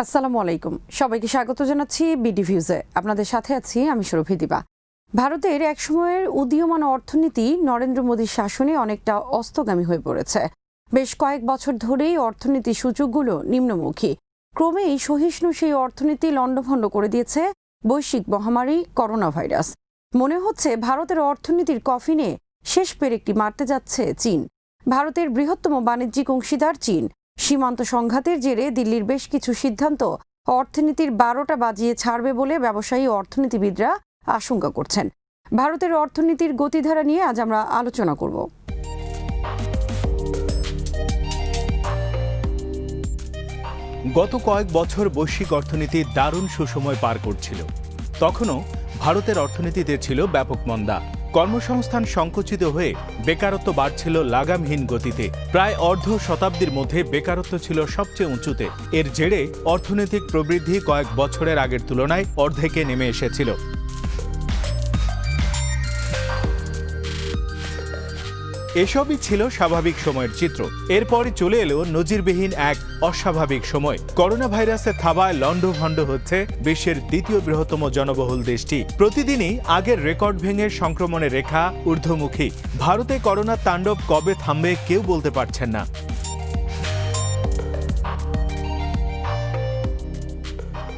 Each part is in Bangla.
আসসালামু আলাইকুম, সবাইকে স্বাগত জানাচ্ছি বিডি ভিউজে। আপনাদের সাথে আছি আমি সুরভি দিবা। ভারতের এক সময়ের উদীয়মান অর্থনীতি নরেন্দ্র মোদীর শাসনে অনেকটা অস্তগামী হয়ে পড়েছে। বেশ কয়েক বছর ধরেই অর্থনীতি সূচকগুলো নিম্নমুখী। ক্রমেই সহিষ্ণু সেই অর্থনীতি লণ্ডভণ্ড করে দিয়েছে বৈশ্বিক মহামারী করোনা ভাইরাস। মনে হচ্ছে ভারতের অর্থনীতির কফিনে শেষ পেরেকটি মারতে যাচ্ছে চীন। ভারতের বৃহত্তম বাণিজ্যিক অংশীদার চীন। সীমান্ত সংঘাতের জেরে দিল্লির বেশ কিছু সিদ্ধান্ত অর্থনীতির 12টা বাজিয়ে ছাড়বে বলে ব্যবসায়ী অর্থনীতিবিদরা আশঙ্কা করছেন। ভারতের অর্থনীতির গতিধারা নিয়ে আজ আমরা আলোচনা করব। গত কয়েক বছর বৈশ্বিক অর্থনীতি দারুণ সুসময় পার করছিল। তখনও ভারতের অর্থনীতিতে ছিল ব্যাপক মন্দা। কর্মসংস্থান সংকুচিত হয়ে বেকারত্ব বাড়ছিল লাগামহীন গতিতে। প্রায় অর্ধ শতাব্দীর মধ্যে বেকারত্ব ছিল সবচেয়ে উঁচুতে। এর জেরে অর্থনৈতিক প্রবৃদ্ধি কয়েক বছরের আগের তুলনায় অর্ধেকে নেমে এসেছিল। এসবই ছিল স্বাভাবিক সময়ের চিত্র। এরপরই চলে এলো নজিরবিহীন এক অস্বাভাবিক সময়। করোনা ভাইরাসের থাবায় লণ্ডভণ্ড হচ্ছে বিশ্বের দ্বিতীয় বৃহত্তম জনবহুল দেশটি। প্রতিদিনই আগের রেকর্ড ভেঙে সংক্রমণের রেখা ঊর্ধ্বমুখী। ভারতে করোনার তাণ্ডব কবে থামবে কেউ বলতে পারছেন না।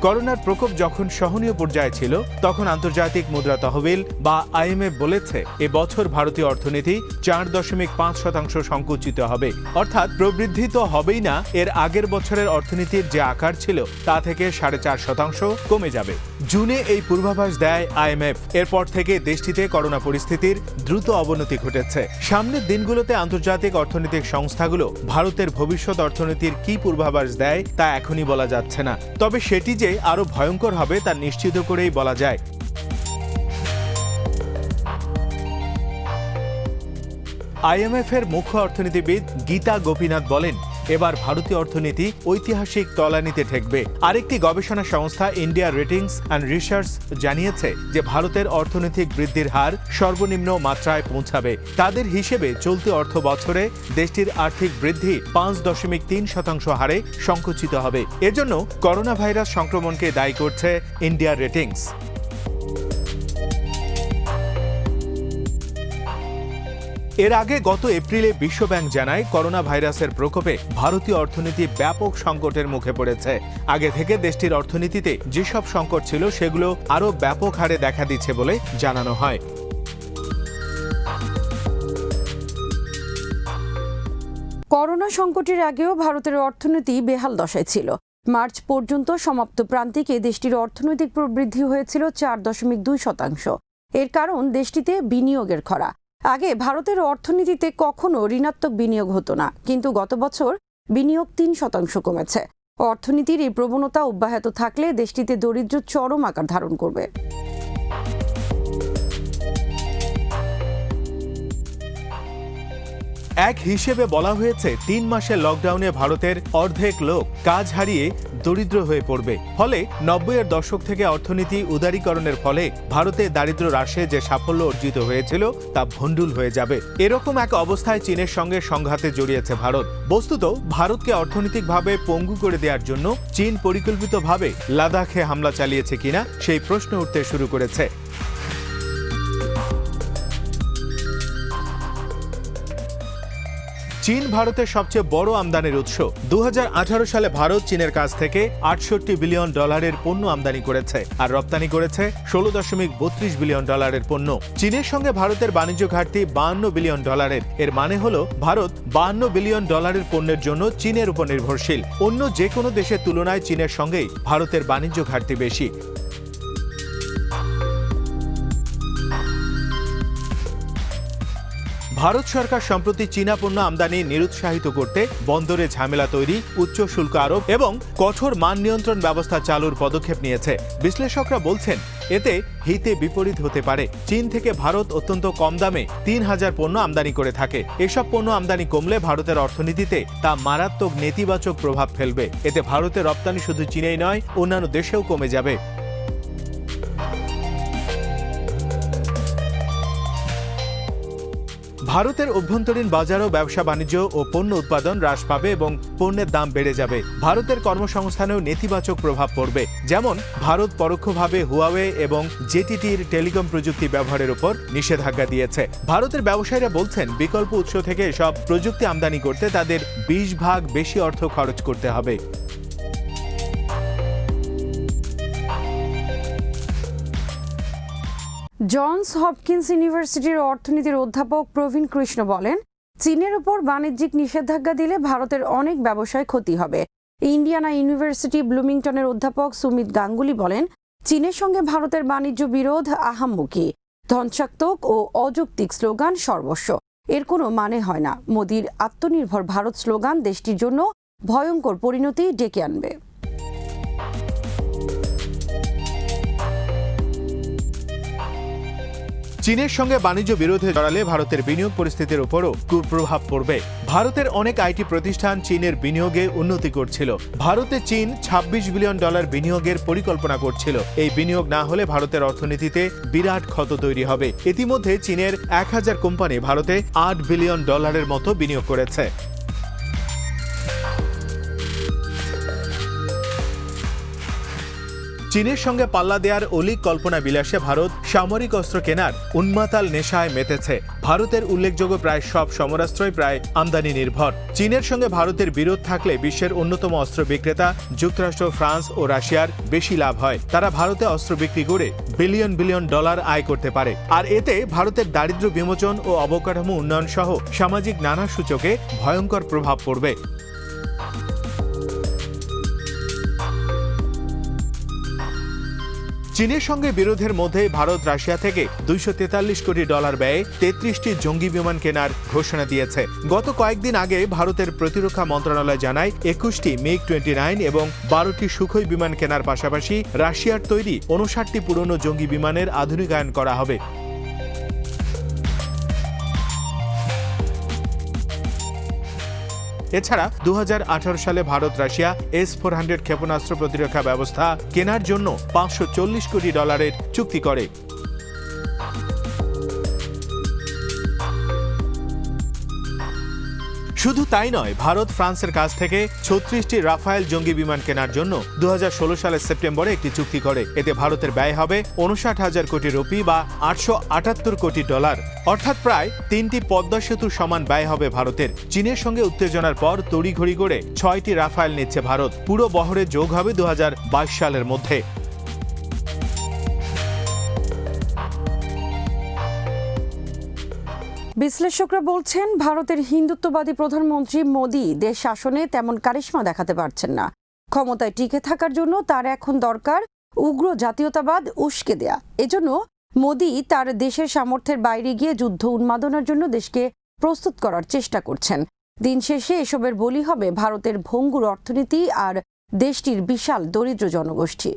করোনার প্রকোপ যখন সহনীয় পর্যায়ে ছিল, তখন আন্তর্জাতিক মুদ্রা তহবিল বা আইএমএফ বলেছে এবছর ভারতীয় অর্থনীতি 4.5% সংকুচিত হবে। অর্থাৎ প্রবৃদ্ধি তো হবেই না, এর আগের বছরের অর্থনীতির যে আকার ছিল তা থেকে 4.5% কমে যাবে। জুনে এই পূর্বাভাস দেয় আইএমএফ। এরপর থেকে দেশটিতে করোনা পরিস্থিতির দ্রুত অবনতি ঘটেছে। সামনের দিনগুলোতে আন্তর্জাতিক অর্থনৈতিক সংস্থাগুলো ভারতের ভবিষ্যৎ অর্থনীতির কি পূর্বাভাস দেয় তা এখনই বলা যাচ্ছে না। তবে সেটি যে আরো ভয়ঙ্কর হবে তা নিশ্চিত করেই বলা যায়। আইএমএফ এর মুখ্য অর্থনীতিবিদ গীতা গোপীনাথ বলেন, এবার ভারতীয় অর্থনীতি ঐতিহাসিক তলানিতে ঠেকবে। আরেকটি গবেষণা সংস্থা ইন্ডিয়া রেটিংস অ্যান্ড রিসার্চ জানিয়েছে যে ভারতের অর্থনৈতিক বৃদ্ধির হার সর্বনিম্ন মাত্রায় পৌঁছাবে। তাদের হিসেবে চলতি অর্থ বছরে দেশটির আর্থিক বৃদ্ধি 5.3% হারে সংকুচিত হবে। এজন্য করোনা ভাইরাস সংক্রমণকে দায়ী করছে ইন্ডিয়া রেটিংস। এর আগে গত এপ্রিলে বিশ্বব্যাংক জানায়, করোনা ভাইরাসের প্রকোপে ভারতীয় অর্থনীতি ব্যাপক সংকটের মুখে পড়েছে। আগে থেকে দেশটির অর্থনীতিতে যেসব সংকট ছিল সেগুলো আরও ব্যাপক হারে দেখা দিচ্ছে বলে জানানো হয়। করোনা সংকটের আগেও ভারতের অর্থনীতি বেহাল দশায় ছিল। মার্চ পর্যন্ত সমাপ্ত প্রান্তিকে দেশটির অর্থনৈতিক প্রবৃদ্ধি হয়েছিল 4.2%। এর কারণ দেশটিতে বিনিয়োগের খরা। আগে ভারতের অর্থনীতিতে কখনো ঋণাত্মক বিনিয়োগ হতো না, কিন্তু গত বছর বিনিয়োগ 3% কমেছে। অর্থনীতির এই প্রবণতা অব্যাহত থাকলে দেশটিতে দরিদ্র চরম আকার ধারণ করবে। এক হিসেবে বলা হয়েছে, 3 মাসের লকডাউনে ভারতের অর্ধেক লোক কাজ হারিয়ে দরিদ্র হয়ে পড়বে। ফলে 90-এর দশক থেকে অর্থনীতি উদারীকরণের ফলে ভারতে দারিদ্র্য হ্রাসে যে সাফল্য অর্জিত হয়েছিল তা ভণ্ডুল হয়ে যাবে। এরকম এক অবস্থায় চীনের সঙ্গে সংঘাতে জড়িয়েছে ভারত। বস্তুত ভারতকে অর্থনৈতিকভাবে পঙ্গু করে দেওয়ার জন্য চীন পরিকল্পিতভাবে লাদাখে হামলা চালিয়েছে কিনা সেই প্রশ্ন উঠতে শুরু করেছে। চীন ভারতের সবচেয়ে বড় আমদানির উৎস। 2018 সালে ভারত চীনের কাছ থেকে $68 বিলিয়ন পণ্য আমদানি করেছে আর রপ্তানি করেছে $16.32 বিলিয়ন পণ্য। চীনের সঙ্গে ভারতের বাণিজ্য ঘাটতি $52 বিলিয়ন। এর মানে হলো ভারত $52 বিলিয়ন পণ্যের জন্য চীনের উপর নির্ভরশীল। অন্য যে কোনো দেশের তুলনায় চীনের সঙ্গেই ভারতের বাণিজ্য ঘাটতি বেশি। ভারত সরকার সম্প্রতি চীনা পণ্য আমদানি নিরুৎসাহিত করতে বন্দরে ঝামেলা তৈরি, উচ্চ শুল্ক আরোপ এবং কঠোর মান নিয়ন্ত্রণ ব্যবস্থা চালুর পদক্ষেপ নিয়েছে। বিশ্লেষকরা বলছেন, এতে হিতে বিপরীত হতে পারে। চীন থেকে ভারত অত্যন্ত কম দামে 3000 পণ্য আমদানি করে থাকে। এসব পণ্য আমদানি কমলে ভারতের অর্থনীতিতে তা মারাত্মক নেতিবাচক প্রভাব ফেলবে। এতে ভারতের রপ্তানি শুধু চীনেই নয়, অন্যান্য দেশেও কমে যাবে। ভারতের অভ্যন্তরীণ বাজার ও ব্যবসা বাণিজ্য ও পণ্য উৎপাদন হ্রাস পাবে এবং পণ্যের দাম বেড়ে যাবে। ভারতের কর্মসংস্থানেও নেতিবাচক প্রভাব পড়বে। যেমন ভারত পরোক্ষভাবে হুয়াওয়ে এবং জেটিটির টেলিকম প্রযুক্তি ব্যবহারের উপর নিষেধাজ্ঞা দিয়েছে। ভারতের ব্যবসায়ীরা বলছেন বিকল্প উৎস থেকে এসব প্রযুক্তি আমদানি করতে তাদের 20 ভাগ বেশি অর্থ খরচ করতে হবে। জনস হপকিন্স ইউনিভার্সিটির অর্থনীতির অধ্যাপক প্রবীণ কৃষ্ণ বলেন, চীনের উপর বাণিজ্যিক নিষেধাজ্ঞা দিলে ভারতের অনেক ব্যবসায় ক্ষতি হবে। ইন্ডিয়ানা ইউনিভার্সিটি ব্লুমিংটনের অধ্যাপক সুমিত গাঙ্গুলি বলেন, চীনের সঙ্গে ভারতের বাণিজ্য বিরোধ আহাম্মুখী, ধ্বংসাত্মক ও অযৌক্তিক স্লোগান সর্বস্ব। এর কোনো মানে হয় না। মোদির আত্মনির্ভর ভারত স্লোগান দেশটির জন্য ভয়ঙ্কর পরিণতি ডেকে আনবে। চীনের সঙ্গে বাণিজ্য বিরোধে জড়ালে ভারতের বিনিয়োগ পরিস্থিতির উপরও কুপ্রভাব পড়বে। ভারতের অনেক আইটি প্রতিষ্ঠান চীনের বিনিয়োগে উন্নতি করছিল। ভারতে চীন $26 বিলিয়ন বিনিয়োগের পরিকল্পনা করছিল। এই বিনিয়োগ না হলে ভারতের অর্থনীতিতে বিরাট ক্ষত তৈরি হবে। ইতিমধ্যে চীনের 1000 কোম্পানি ভারতে $8 বিলিয়ন মতো বিনিয়োগ করেছে। চীনের সঙ্গে পাল্লা দেওয়ার অলিক কল্পনা বিলাসে ভারত সামরিক অস্ত্র কেনার উন্মাতাল নেশায় মেতেছে। ভারতের উল্লেখযোগ্য প্রায় সব সমরাস্ত্রই প্রায় আমদানি নির্ভর। চীনের সঙ্গে ভারতের বিরোধ থাকলে বিশ্বের অন্যতম অস্ত্র বিক্রেতা যুক্তরাষ্ট্র, ফ্রান্স ও রাশিয়ার বেশি লাভ হয়। তারা ভারতে অস্ত্র বিক্রি করে বিলিয়ন বিলিয়ন ডলার আয় করতে পারে। আর এতে ভারতের দারিদ্র্য বিমোচন ও অবকাঠামো উন্নয়ন সহ সামাজিক নানা সূচকে ভয়ঙ্কর প্রভাব পড়বে। চীনের সঙ্গে বিরোধের মধ্যে ভারত রাশিয়া থেকে $243 কোটি ব্যয়ে 33টি জঙ্গি বিমান কেনার ঘোষণা দিয়েছে। গত কয়েকদিন আগে ভারতের প্রতিরক্ষা মন্ত্রণালয় জানায় 21টি MiG-29 এবং 12টি সুখোই বিমান কেনার পাশাপাশি রাশিয়ার তৈরি 59টি পুরনো জঙ্গি বিমানের আধুনিকায়ন করা হবে। এছাড়া 2018 সালে ভারত রাশিয়া S-400 ক্ষেপণাস্ত্র প্রতিরক্ষা ব্যবস্থা কেনার জন্য $540 কোটি চুক্তি করে। শুধু তাই নয়, ভারত ফ্রান্সের কাছ থেকে 36টি রাফায়েল জঙ্গি বিমান কেনার জন্য 2016 সালের সেপ্টেম্বরে একটি চুক্তি করে। এতে ভারতের ব্যয় হবে 59,000 কোটি রুপি বা $878 কোটি। অর্থাৎ প্রায় 3টি পদ্মা সেতুর সমান ব্যয় হবে ভারতের। চীনের সঙ্গে উত্তেজনার পর তড়িঘড়ি করে 6টি রাফায়েল নিচ্ছে ভারত। পুরো বহরে যোগ হবে 2022 সালের মধ্যে। বিশ্লেষকরা বলছেন, ভারতের হিন্দুত্ববাদী প্রধানমন্ত্রী মোদি দেশ শাসনে তেমন কারিশমা দেখাতে পারছেন না। ক্ষমতায় টিকে থাকার জন্য তার এখন দরকার উগ্র জাতীয়তাবাদ উস্কে দেয়া। এজন্য মোদি তার দেশের সামর্থ্যের বাইরে গিয়ে যুদ্ধ উন্মাদনার জন্য দেশকে প্রস্তুত করার চেষ্টা করছেন। দিন শেষে এসবের বলি হবে ভারতের ভঙ্গুর অর্থনীতি আর দেশটির বিশাল দরিদ্র জনগোষ্ঠী।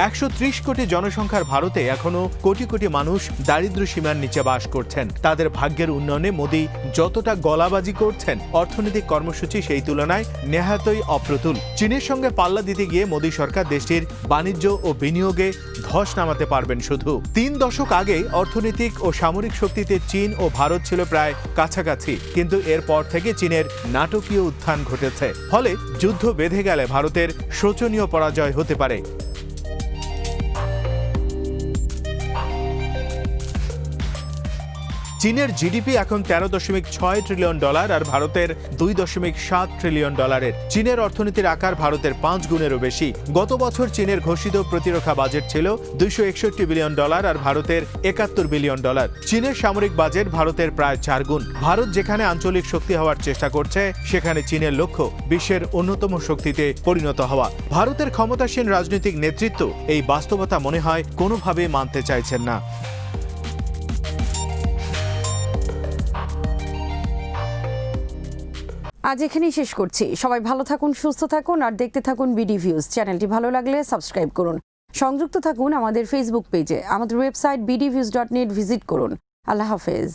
$130 কোটি জনসংখ্যার ভারতে এখনো কোটি কোটি মানুষ দারিদ্র্য সীমার নিচে বাস করছেন। তাদের ভাগ্যের উন্নয়নে মোদি যতটা গলাবাজি করছেন, অর্থনৈতিক কর্মসূচি সেই তুলনায় নেহাতই অপ্রতুল। চীনের সঙ্গে পাল্লা দিতে গিয়ে মোদি সরকার দেশটির বাণিজ্য ও বিনিয়োগে ধস নামাতে পারবেন শুধু। 3 দশক আগে অর্থনৈতিক ও সামরিক শক্তিতে চীন ও ভারত ছিল প্রায় কাছাকাছি, কিন্তু এরপর থেকে চীনের নাটকীয় উত্থান ঘটেছে। ফলে যুদ্ধ বেঁধে গেলে ভারতের শোচনীয় পরাজয় হতে পারে। চীনের জিডিপি এখন $13.6 ট্রিলিয়ন আর ভারতের $2.7 ট্রিলিয়ন। চীনের অর্থনীতির আকার ভারতের 5 গুণেরও বেশি। গত বছর চীনের ঘোষিত প্রতিরক্ষা বাজেট ছিল $261 বিলিয়ন আর ভারতের $71 বিলিয়ন। চীনের সামরিক বাজেট ভারতের প্রায় 4 গুণ। ভারত যেখানে আঞ্চলিক শক্তি হওয়ার চেষ্টা করছে, সেখানে চীনের লক্ষ্য বিশ্বের অন্যতম শক্তিতে পরিণত হওয়া। ভারতের ক্ষমতাসীন রাজনৈতিক নেতৃত্ব এই বাস্তবতা মনে হয় কোনোভাবে মানতে চাইছেন না। আজ এখানেই শেষ করছি। সবাই ভালো থাকুন, সুস্থ থাকুন আর দেখতে থাকুন বিডি ভিউজ। চ্যানেলটি ভালো লাগলে সাবস্ক্রাইব করুন। সংযুক্ত থাকুন আমাদের ফেসবুক পেজে। আমাদের ওয়েবসাইট bdviews.net ভিজিট করুন। আল্লাহ হাফেজ।